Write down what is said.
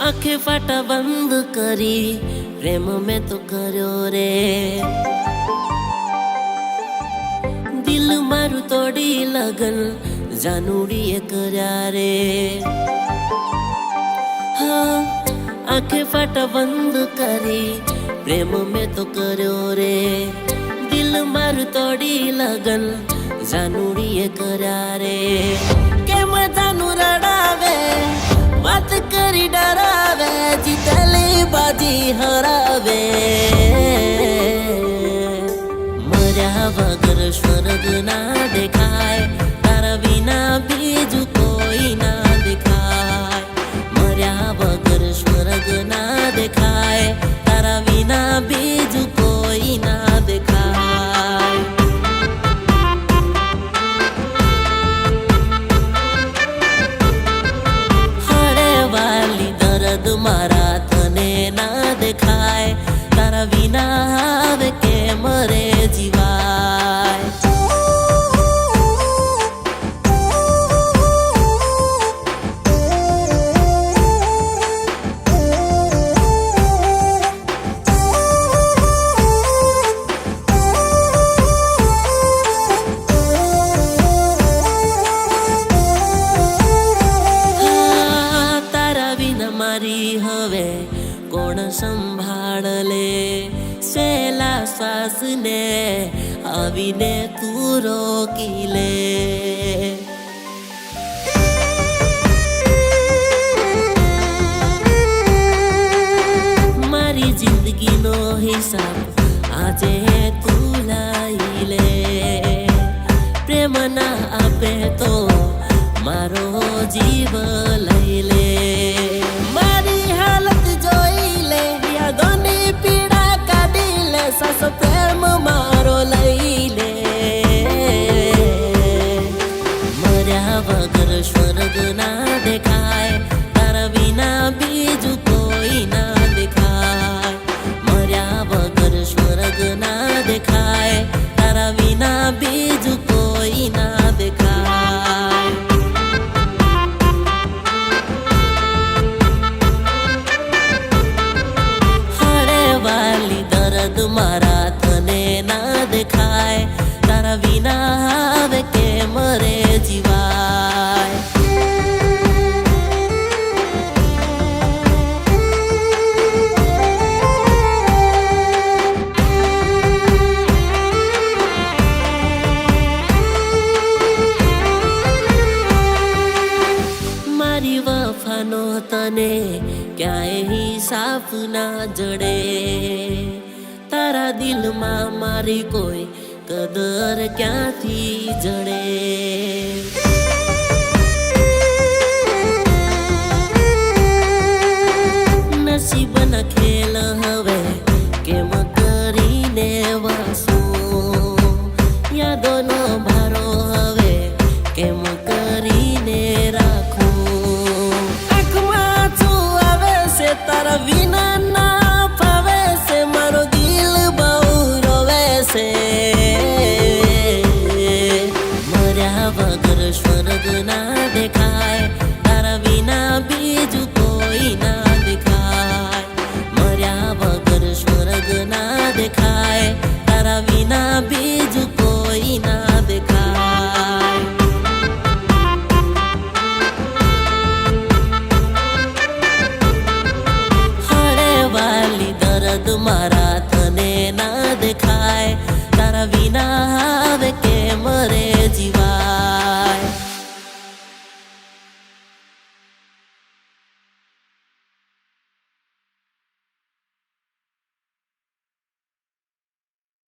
आंखें फाटा बंद करी प्रेम में तो कर्यो रे। दिल मारू तोड़ी लगन जानूड़ीए कर्या रे। हाँ आंखें फाटा बंद करी प्रेम में तो कर्यो रे। दिल मारू तोड़ी लगन जानूड़ीए कर्या रे। के मजानू रड़ावे बात करी डरावे जीतली बाजी हरावे। मर्या वगर स्वर्ग ना देखाय तारा बिना बीजू कोई ना दिखाय। मर्या वगर स्वर्ग ना देखाय तारा बिना बीजू कोई ना दिखाय। दर्द मारा तने ना देखाय तारा बिना आवे के मरे जीवाय। मारी हवे कोण संभाळ ले। सेला श्वास ने आवीने तू रोकी ले। मारी जिंदगी नो हिसाब आजे तू लाई ले। प्रेम ना आपे तो मारो जीव लई ले। सास प्रेम मारो लईले। मर्या वगर स्वर्ग ना देखाय तारा बिना बीजू कोई ना दिखाय। मर्या वगर स्वर्ग ना देखाय तारा बिना बीजू कोई ना दिखाय। दर्द मारा तने ना देखाय तारा बिना आवे के मरे जीवाय। मारी वफानो तने क्याय हिसाब ना जड़े। तारा दिल में मारी कोई कदर क्या थी जड़े। नसीब न खेल हवे केम करीने वासू। या दोनों भारो हवे केम करीने राखू। आँख में आँसू आवे से तारा बिना ना पावे से मारो मर्या वगर स्वर्ग ना देखाय तारा बिना बीजू कोई ना दिखाय। मर्या वगर स्वर्ग ना देखाय तारा बिना बीजू कोई ना दिखाय। हरे वाली दर्द मारा तने ना देखाय तारा बिना आवे के मरे जीव।